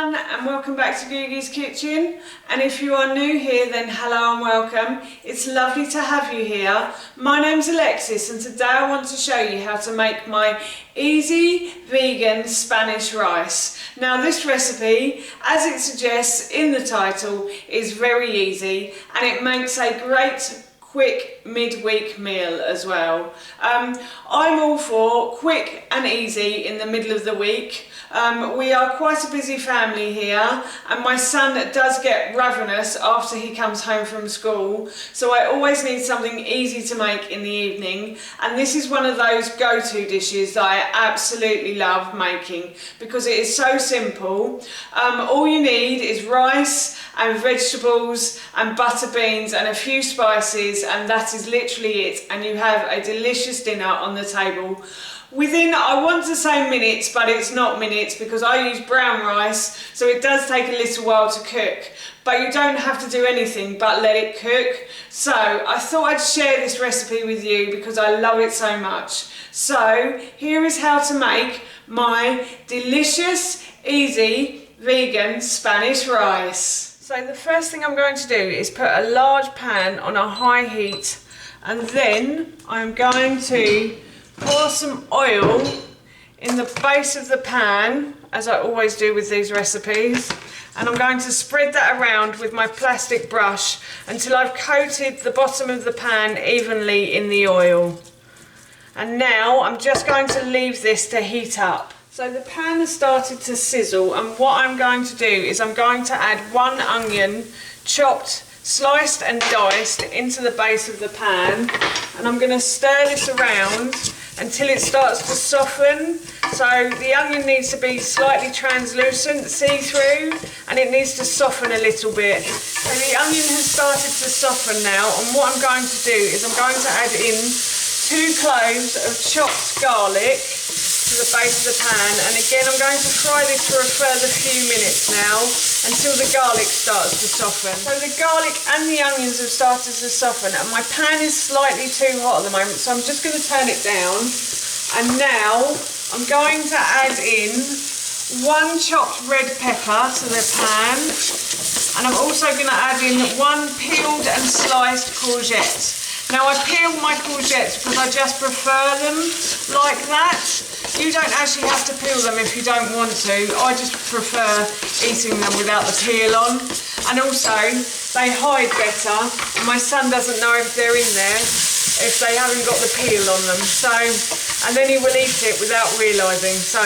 everyone, and welcome back to Googie's Kitchen. And if you are new here, then hello and welcome. It's lovely to have you here. My name's Alexis, and today I want to show you how to make my easy vegan Spanish rice. Now this recipe, as it suggests in the title, is very easy and it makes a great quick midweek meal as well. I'm all for quick and easy in the middle of the week. We are quite a busy family here, and my son does get ravenous after he comes home from school, so I always need something easy to make in the evening, and this is one of those go-to dishes that I absolutely love making because it is so simple. All you need is rice and vegetables and butter beans and a few spices, and that is literally it, and you have a delicious dinner on the table within, I want to say minutes, but it's not minutes because I use brown rice, so it does take a little while to cook, but you don't have to do anything but let it cook. So I thought I'd share this recipe with you because I love it so much. So here is how to make my delicious, easy, vegan Spanish rice. So the first thing I'm going to do is put a large pan on a high heat, and then I'm going to pour some oil in the base of the pan, as I always do with these recipes, and I'm going to spread that around with my plastic brush until I've coated the bottom of the pan evenly in the oil. And now I'm just going to leave this to heat up. So the pan has started to sizzle, and what I'm going to do is I'm going to add one onion, chopped, sliced and diced, into the base of the pan, and I'm going to stir this around until it starts to soften. So the onion needs to be slightly translucent, see-through, and it needs to soften a little bit. So the onion has started to soften now, and what I'm going to do is I'm going to add in 2 cloves of chopped garlic to the base of the pan, and again I'm going to fry this for a further few minutes now until the garlic starts to soften. So the garlic and the onions have started to soften, and my pan is slightly too hot at the moment, so I'm just going to turn it down. And now I'm going to add in 1 chopped red pepper to the pan, and I'm also going to add in 1 peeled and sliced courgette. Now I peel my courgettes because I just prefer them like that. You don't actually have to peel them if you don't want to. I just prefer eating them without the peel on. And also, they hide better. My son doesn't know if they're in there if they haven't got the peel on them. So, and then he will eat it without realising. So,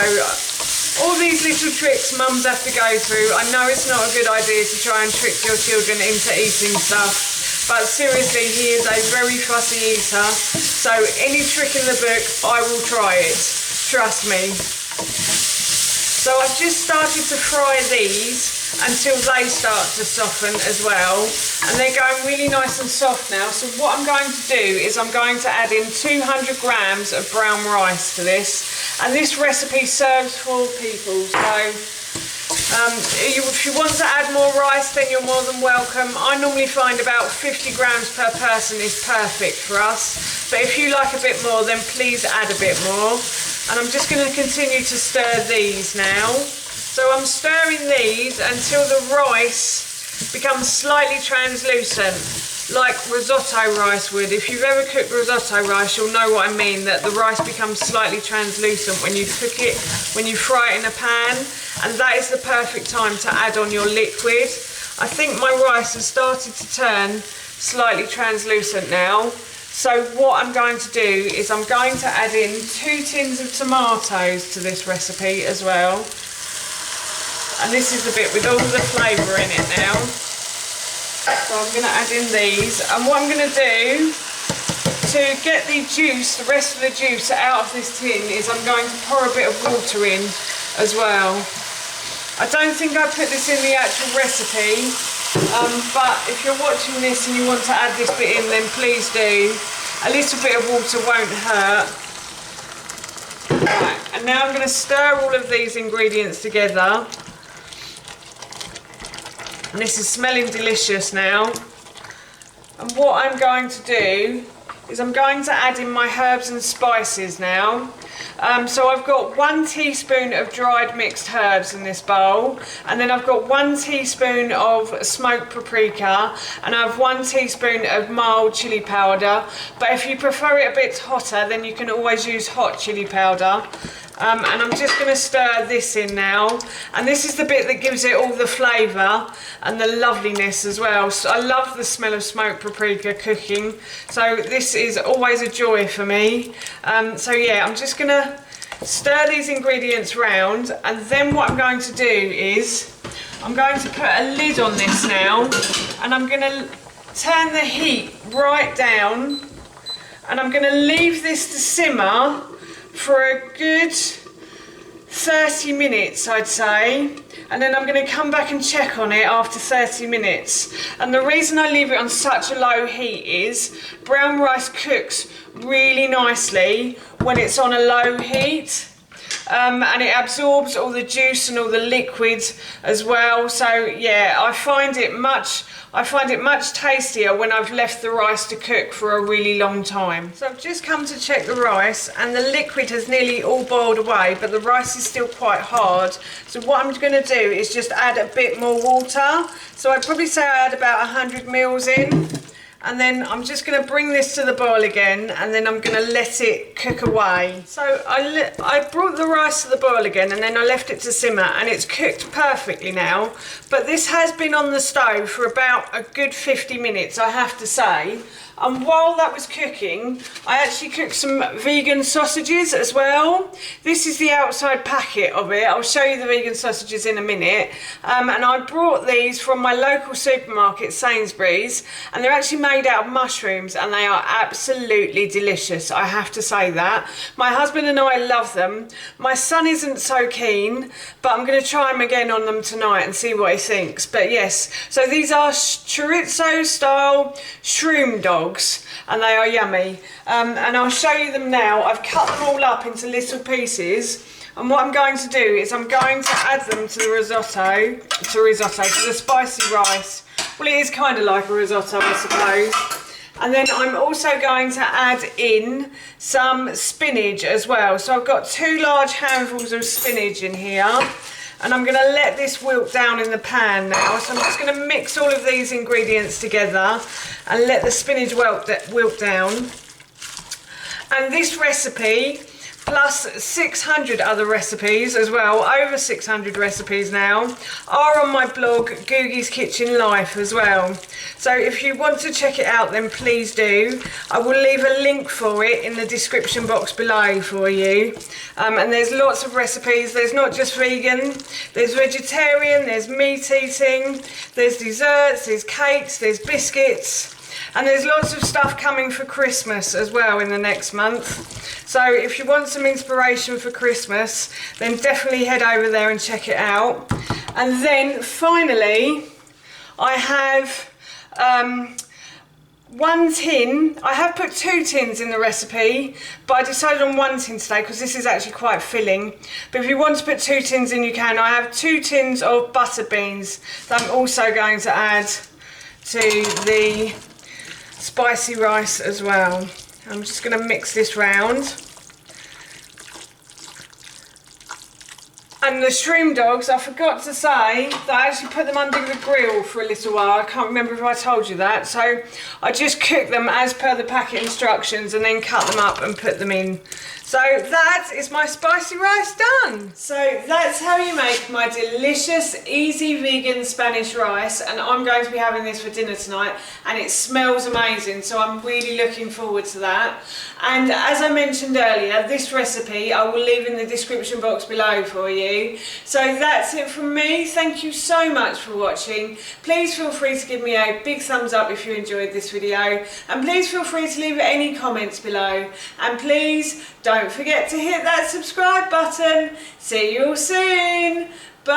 all these little tricks mums have to go through. I know it's not a good idea to try and trick your children into eating stuff, but seriously, he is a very fussy eater, so any trick in the book, I will try it, trust me. So I've just started to fry these until they start to soften as well, and they're going really nice and soft now. So what I'm going to do is I'm going to add in 200 grams of brown rice to this, and this recipe serves 4 people, so if you want to add more rice, then you're more than welcome. I normally find about 50 grams per person is perfect for us, but if you like a bit more, then please add a bit more. And I'm just going to continue to stir these now. So I'm stirring these until the rice becomes slightly translucent, like risotto rice would. If you've ever cooked risotto rice, you'll know what I mean, that the rice becomes slightly translucent when you cook it, when you fry it in a pan, and that is the perfect time to add on your liquid. I think my rice has started to turn slightly translucent now. So what I'm going to do is I'm going to add in 2 tins of tomatoes to this recipe as well. And this is the bit with all the flavour in it now. So I'm going to add in these, and what I'm going to do to get the juice, the rest of the juice out of this tin, is I'm going to pour a bit of water in as well. I don't think I put this in the actual recipe, but if you're watching this and you want to add this bit in, then please do. A little bit of water won't hurt. Right, and now I'm going to stir all of these ingredients together. And this is smelling delicious now. And what I'm going to do is I'm going to add in my herbs and spices now. So I've got 1 teaspoon of dried mixed herbs in this bowl, and then I've got 1 teaspoon of smoked paprika, and I have 1 teaspoon of mild chili powder. But if you prefer it a bit hotter, then you can always use hot chili powder. And I'm just going to stir this in now, and this is the bit that gives it all the flavour and the loveliness as well. So I love the smell of smoked paprika cooking, so this is always a joy for me. So yeah, I'm just going to stir these ingredients round, and then what I'm going to do is I'm going to put a lid on this now, and I'm going to turn the heat right down, and I'm going to leave this to simmer for a good 30 minutes, I'd say, and then I'm going to come back and check on it after 30 minutes. And the reason I leave it on such a low heat is brown rice cooks really nicely when it's on a low heat. And it absorbs all the juice and all the liquids as well. So yeah, I find it much tastier when I've left the rice to cook for a really long time. So I've just come to check the rice, and the liquid has nearly all boiled away, but the rice is still quite hard. So what I'm going to do is just add a bit more water. So I'd probably say I add about 100 mils in. And then I'm just going to bring this to the boil again, and then I'm going to let it cook away. So I brought the rice to the boil again, and then I left it to simmer, and it's cooked perfectly now. But this has been on the stove for about a good 50 minutes, I have to say. And while that was cooking, I actually cooked some vegan sausages as well. This is the outside packet of it. I'll show you the vegan sausages in a minute. And I brought these from my local supermarket, Sainsbury's, and they're actually made out of mushrooms, and they are absolutely delicious, I have to say that. My husband and I love them. My son isn't so keen, but I'm going to try him again on them tonight and see what he thinks. But yes, so these are chorizo style shroom dogs, and they are yummy. And I'll show you them now. I've cut them all up into little pieces, and what I'm going to do is I'm going to add them to the risotto, to the spicy rice. Well, it is kind of like a risotto, I suppose. And then I'm also going to add in some spinach as well. So I've got 2 large handfuls of spinach in here, and I'm going to let this wilt down in the pan now. So I'm just going to mix all of these ingredients together and let the spinach wilt down. And this recipe, plus 600 other recipes as well, over 600 recipes now, are on my blog, Googie's Kitchen Life, as well. So if you want to check it out, then please do. I will leave a link for it in the description box below for you. And there's lots of recipes. There's not just vegan, there's vegetarian, there's meat eating, there's desserts, there's cakes, there's biscuits. And there's lots of stuff coming for Christmas as well in the next month. So if you want some inspiration for Christmas, then definitely head over there and check it out. And then finally, I have 1 tin. I have put 2 tins in the recipe, but I decided on 1 tin today because this is actually quite filling. But if you want to put 2 tins in, you can. I have 2 tins of butter beans that I'm also going to add to the spicy rice as well. I'm just going to mix this round. And the shroom dogs, I forgot to say that I actually put them under the grill for a little while. I can't remember if I told you that. So I just cooked them as per the packet instructions and then cut them up and put them in. So that is my spicy rice done. So that's how you make my delicious, easy vegan Spanish rice, and I'm going to be having this for dinner tonight, and it smells amazing, so I'm really looking forward to that. And as I mentioned earlier, this recipe I will leave in the description box below for you. So that's it from me. Thank you so much for watching. Please feel free to give me a big thumbs up if you enjoyed this video, and please feel free to leave any comments below, and please don't forget to hit that subscribe button. See you all soon. Bye.